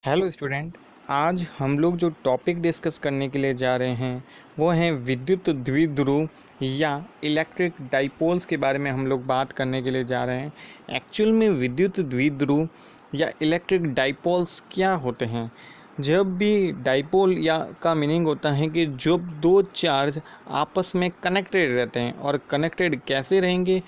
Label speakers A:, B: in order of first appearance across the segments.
A: Hello student. आज हम लोग जो टॉपिक डिस्कस करने के लिए जा रहे हैं वो है विद्युत द्विध्रुव या इलेक्ट्रिक डाइपोल्स के बारे में हम लोग बात करने के लिए जा रहे हैं। एक्चुअल में विद्युत द्विध्रुव या इलेक्ट्रिक डाइपोल्स क्या होते हैं? जब भी डाइपोल या का मीनिंग होता है कि जब दो चार्ज आपस में कनेक्टेड रहते हैं, और कनेक्टेड कैसे रहेंगे?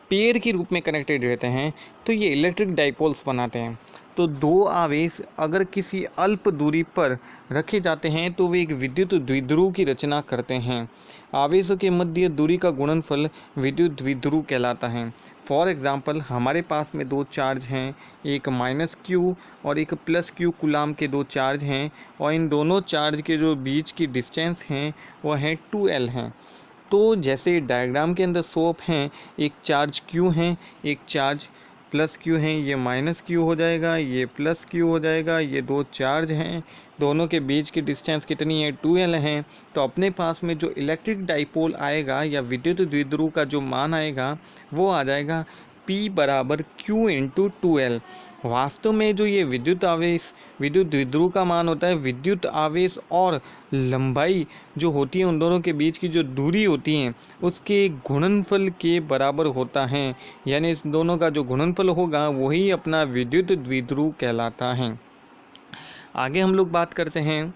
A: पेयर के रूप में कनेक्टेड रहते हैं, तो ये इलेक्ट्रिक डाइपोल्स बनाते हैं। तो दो आवेश अगर किसी अल्प दूरी पर रखे जाते हैं तो वे एक विद्युत द्विध्रुव की रचना करते हैं। आवेशों के मध्य दूरी का गुणनफल विद्युत द्विध्रुव कहलाता है। फॉर एग्जांपल, हमारे पास में दो चार्ज हैं, एक -q और एक +q कूलाम के दो चार्ज हैं, और इन दोनों चार्ज के जो बीच की डिस्टेंस हैं वह है 2l हैं। तो जैसे डायग्राम के अंदर शो हैं, एक चार्ज q है, एक चार्ज +q है, ये -q हो जाएगा, ये +q हो जाएगा। ये दो चार्ज हैं, दोनों के बीच की डिस्टेंस कितनी है? 2l है। तो अपने पास में जो इलेक्ट्रिक डाइपोल आएगा या विद्युत द्विध्रुव का जो मान आएगा वो आ जाएगा P बराबर Q इंटू 2l। वास्तव में जो ये विद्युत द्विध्रुव का मान होता है, विद्युत आवेश और लंबाई जो होती है, उन दोनों के बीच की जो दूरी होती है उसके गुणनफल के बराबर होता है। यानी इस दोनों का जो गुणनफल होगा वही अपना विद्युत द्विध्रुव कहलाता है। आगे हम लोग बात करते हैं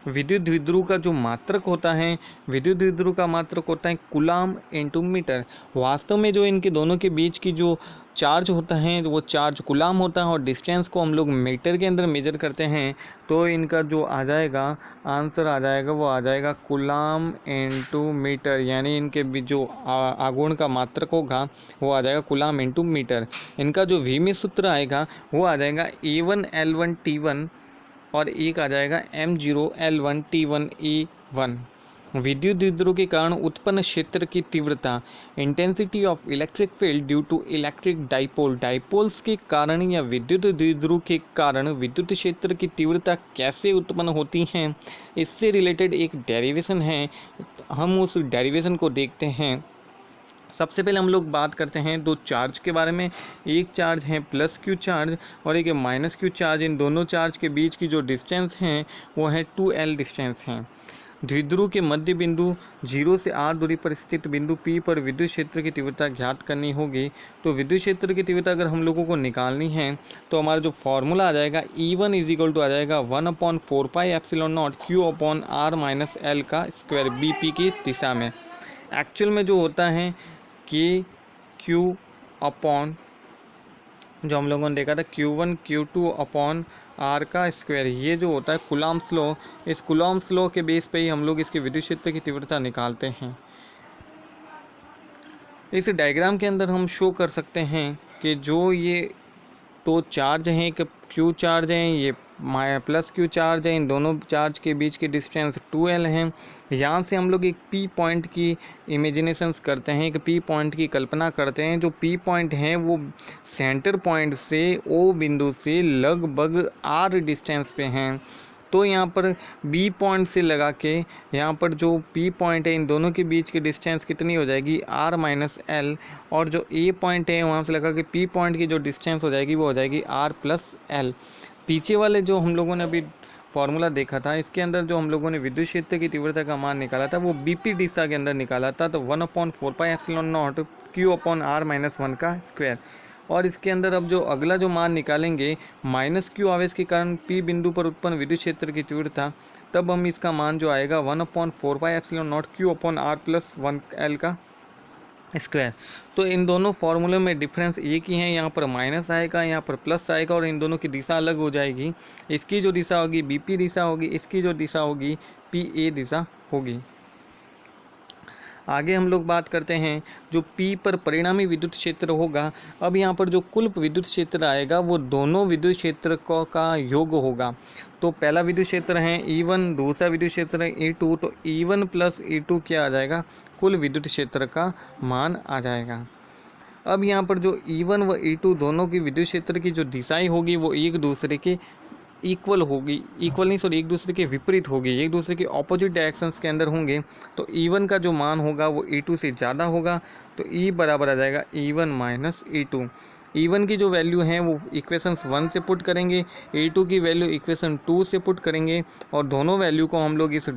A: विद्युत द्विध्रुव का जो मात्रक होता है। विद्युत द्विध्रुव का मात्रक होता है कूलाम इंटू मीटर। वास्तव में जो इनके दोनों के बीच की जो चार्ज होता है वो चार्ज कूलाम होता है, और डिस्टेंस को हम लोग मीटर के अंदर मेजर करते हैं। तो इनका जो आ जाएगा आंसर आ जाएगा वो आ जाएगा कूलाम इंटू मीटर। यानी इनके बीच जो आघूर्ण का मात्रक होगा वो आ जाएगा कूलाम इंटू मीटर। इनका जो वी में सूत्र आएगा वो आ जाएगा A1L1T1, और एक आ जाएगा M0L1T1E1। विद्युत द्विध्रुव के कारण उत्पन्न क्षेत्र की तीव्रता, intensity of electric field due to electric dipole. Dipoles के कारण या विद्युत द्विध्रुव के कारण विद्युत क्षेत्र की तीव्रता कैसे उत्पन्न होती है, इससे रिलेटेड एक डेरिवेशन है। हम उस डेरिवेशन को देखते हैं। सबसे पहले हम लोग बात करते हैं दो चार्ज के बारे में। एक चार्ज है +q चार्ज और एक -q चार्ज। इन दोनों चार्ज के बीच की जो डिस्टेंस है वो है 2l डिस्टेंस है। द्विध्रुव के मध्य बिंदु 0 से r दूरी पर स्थित बिंदु P पर विद्युत क्षेत्र की तीव्रता ज्ञात करनी होगी। तो विद्युत क्षेत्र की तीव्रता अगर हम लोगों को निकालनी है तो हमारा जो फॉर्मूला आ जाएगा E1 आ जाएगा 1/4πε0 q/r-l का स्क्वायर BP की दिशा में। एक्चुअल में जो होता है कि Q अपॉन, जो हम लोगों ने देखा था, Q1 Q2 अपॉन R का स्क्वायर, ये जो होता है कूलॉम्स लॉ। इस कूलॉम्स लॉ के बेस पे ही हम लोग इसके विद्युत क्षेत्र की तीव्रता निकालते हैं। इस डायग्राम के अंदर हम शो कर सकते हैं कि जो ये दो चार्ज हैं, एक Q चार्ज है, ये +Q चार्ज है, इन दोनों चार्ज के बीच की डिस्टेंस 2l है। यहाँ से हम लोग एक P पॉइंट की इमेजिनेशंस करते हैं, एक P पॉइंट की कल्पना करते हैं। जो P पॉइंट है वो सेंटर पॉइंट से O बिंदु से लगभग r डिस्टेंस पे हैं। तो यहाँ पर B पॉइंट से लगा के यहाँ पर जो P पॉइंट है, इन दोनों के बीच की डिस्टेंस कितनी हो जाएगी? r-l। और जो A पॉइंट है वहाँ से लगा के P पॉइंट की जो डिस्टेंस हो जाएगी वो हो जाएगी r+l। पीछे वाले जो हम लोगों ने अभी फॉर्मूला देखा था, इसके अंदर जो हम लोगों ने विद्युत क्षेत्र की तीव्रता का मान निकाला था वो BP दिशा के अंदर निकाला था। तो 1/4πε0 q/r-1 का स्क्वायर। और इसके अंदर अब जो अगला जो मान निकालेंगे -q आवेश के कारण P बिंदु पर उत्पन्न विद्युत क्षेत्र की तीव्रता, तब हम इसका मान जो आएगा 1/4πε0 q/r+1l का स्क्वायर। तो इन दोनों फार्मूले में डिफरेंस एक ही है, यहाँ पर माइनस आएगा, यहाँ पर प्लस आएगा, और इन दोनों की दिशा अलग हो जाएगी। इसकी जो दिशा होगी BP दिशा होगी, इसकी जो दिशा होगी PA दिशा होगी। आगे हम लोग बात करते हैं जो P पर परिणामी विद्युत क्षेत्र होगा। अब यहाँ पर जो कुल विद्युत क्षेत्र आएगा वो दोनों विद्युत क्षेत्र का योग होगा। तो पहला विद्युत क्षेत्र है E1, दूसरा विद्युत क्षेत्र है E2। तो E1 + E2 क्या आ जाएगा? कुल विद्युत क्षेत्र का मान आ जाएगा। अब यहाँ पर जो E1 व E2 दोनों की विद्युत क्षेत्र की जो दिशाएं होगी वो एक दूसरे के इक्वल होगी, इक्वल नहीं सॉरी, एक दूसरे के विपरीत होगी, एक दूसरे के ऑपोजिट डायरेक्शंस के अंदर होंगे, तो E1 का जो मान होगा वो E2 से ज़्यादा होगा, तो E बराबर आ जाएगा E1 माइनस E2। E1 की जो वैल्यू है वो इक्वेशन 1 से पुट करेंगे, E2 की वैल्यू इक्वेशन 2 से पुट करेंगे, और दोनों वैल्यू को हम लोग इस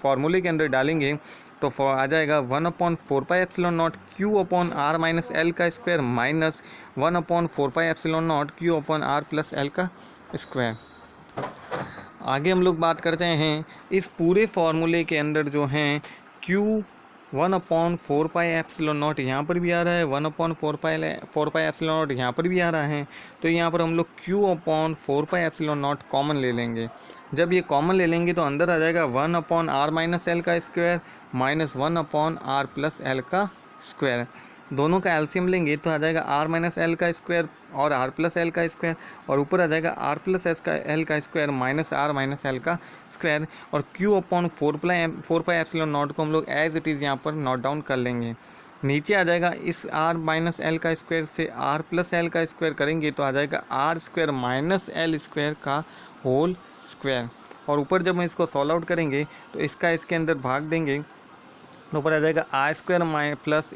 A: फॉर्मूले के अंदर डालेंगे, तो आ जाएगा 1/4πε0 Q/r-L का स्क्वायर माइनस 1/4πε0 Q/r+L का स्क्वायर। आगे हम लोग बात करते हैं इस पूरे फॉर्मूले के अंदर जो हैं Q 1/4πε0 यहाँ पर भी आ रहा है, 1/4πε0 यहाँ पर भी आ रहा है, तो यहाँ पर हम लोग Q/4πε0 कॉमन ले लेंगे। जब ये कॉमन ले लेंगे तो अंदर आ जाएगा 1/r-L का स्क्वायर माइनस 1/r+L का स्क्वायर। दोनों का एलसीएम लेंगे तो आ जाएगा r-L का स्क्वायर और r+L का स्क्वायर, और ऊपर आ जाएगा r+L का स्क्वायर माइनस r-L का स्क्वायर, और Q/4πε0 को हम लोग एज इट इज़ यहाँ पर नोट डाउन कर लेंगे। नीचे आ जाएगा इस r-L का स्क्वायर से r+L का स्क्वायर करेंगे तो आ जाएगा r² माइनस L स्क्वायर का होल स्क्वायर, और ऊपर जब हम इसको सॉल्व आउट करेंगे तो इसका इसके अंदर भाग देंगे, ऊपर आ जाएगा r² plus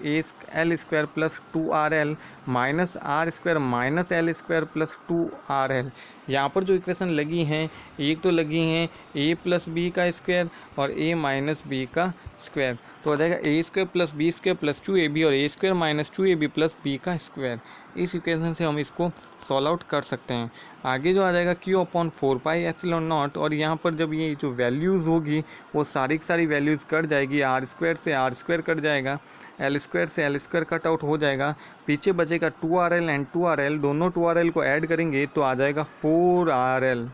A: L square plus 2RL minus r² minus L square plus 2RL। यहाँ पर जो इक्वेशन लगी हैं, एक तो लगी हैं a प्लस बी का स्क्वायर और a माइनस बी का स्क्वायर, तो आ जाएगा a² plus B square plus 2ab और a² minus 2ab plus b का स्क्वायर। इस इक्वेशन से हम इसको सॉल्व आउट कर सकते हैं। आगे जो आ जाएगा Q/4πε0, और यहाँ पर जब ये जो वैल्यूज़ होगी वो सारी की सारी वैल्यूज़ कट जाएगी, r² से r² कट जाएगा, L² से L² कट आउट हो जाएगा, पीछे बचेगा 2RL एंड 2RL, दोनों 2RL को ऐड करेंगे तो आ जाएगा 4RL।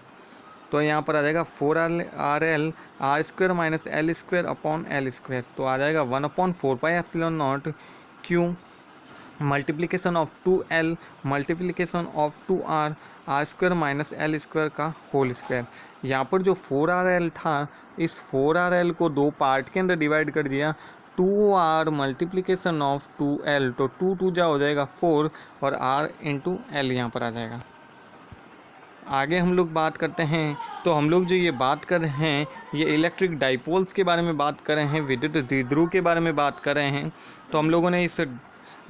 A: तो यहाँ पर आ जाएगा 4RL r² minus L² upon L², तो आ जाएगा 1/4πε0 Q multiplication of 2L multiplication of 2R r² minus L² का होल स्क्वायर। यहाँ पर जो 4RL था, इस 4RL को दो पार्ट के अंदर डिवाइड कर दिया, 2R मल्टीप्लिकेशन ऑफ 2L, तो 2 जा हो जाएगा 4 और R इंटू L यहाँ पर आ जाएगा। आगे हम लोग बात करते हैं, तो हम लोग जो ये बात कर रहे हैं ये इलेक्ट्रिक डाइपोल्स के बारे में बात कर रहे हैं, विद्युत द्विध्रुव के बारे में बात कर रहे हैं। तो हम लोगों ने इस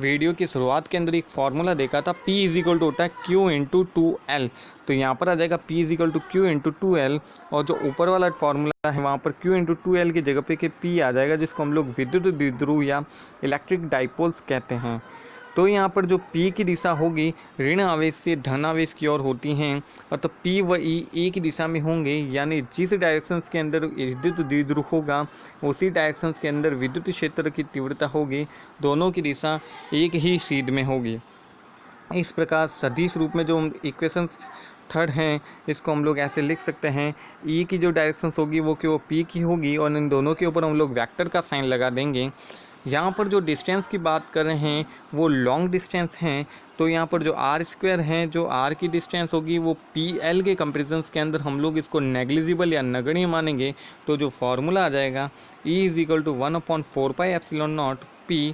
A: वीडियो की शुरुआत के अंदर एक फार्मूला देखा था, P इज इक्वल टू होता है Q इंटू 2L, तो यहाँ पर आ जाएगा P is equal to Q into 2L, और जो ऊपर वाला फार्मूला है वहाँ पर Q इंटू 2L की जगह पे के P आ जाएगा, जिसको हम लोग विद्युत द्विध्रुव या इलेक्ट्रिक डाइपोल्स कहते हैं। तो यहाँ पर जो P की दिशा होगी ऋण आवेश से धन आवेश की ओर होती हैं, और तो P व E एक ही दिशा में होंगे, यानी जिस डायरेक्शंस के अंदर विद्युत द्विध्रुव होगा उसी डायरेक्शंस के अंदर विद्युत क्षेत्र की तीव्रता होगी, दोनों की दिशा एक ही सीध में होगी। इस प्रकार सदिश रूप में जो इक्वेशंस थर्ड हैं इसको हम लोग ऐसे लिख सकते हैं, E की जो डायरेक्शंस होगी वो कि वो P की होगी, और इन दोनों के ऊपर हम लोग वेक्टर का साइन लगा देंगे। यहाँ पर जो डिस्टेंस की बात कर रहे हैं वो लॉन्ग डिस्टेंस हैं, तो यहाँ पर जो r² है, जो r की डिस्टेंस होगी वो PL के कंपेरिजन्स के अंदर हम लोग इसको नेग्लिजिबल या नगण्य मानेंगे, तो जो फार्मूला आ जाएगा E is equal to 1/4πε0 P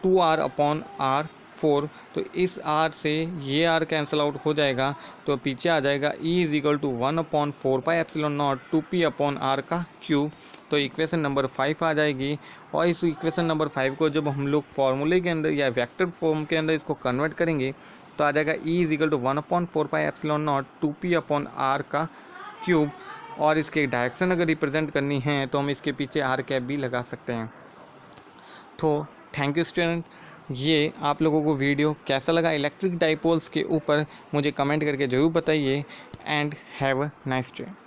A: 2R/R 4, तो इस R से ये R कैंसिल आउट हो जाएगा, तो पीछे आ जाएगा E is equal to 1/4πε0 2P/R का क्यूब, तो इक्वेशन नंबर 5 आ जाएगी। और इस इक्वेशन नंबर 5 को जब हम लोग फार्मूले के अंदर या वेक्टर फॉर्म के अंदर इसको कन्वर्ट करेंगे तो आ जाएगा E is equal to 1/4πε0 2P/R का क्यूब, और इसके डायरेक्शन अगर रिप्रेजेंट करनी है तो हम इसके पीछे R कैप भी लगा सकते हैं। तो थैंक यू स्टूडेंट, ये आप लोगों को वीडियो कैसा लगा इलेक्ट्रिक डाइपोल्स के ऊपर मुझे कमेंट करके ज़रूर बताइए, and have a nice day.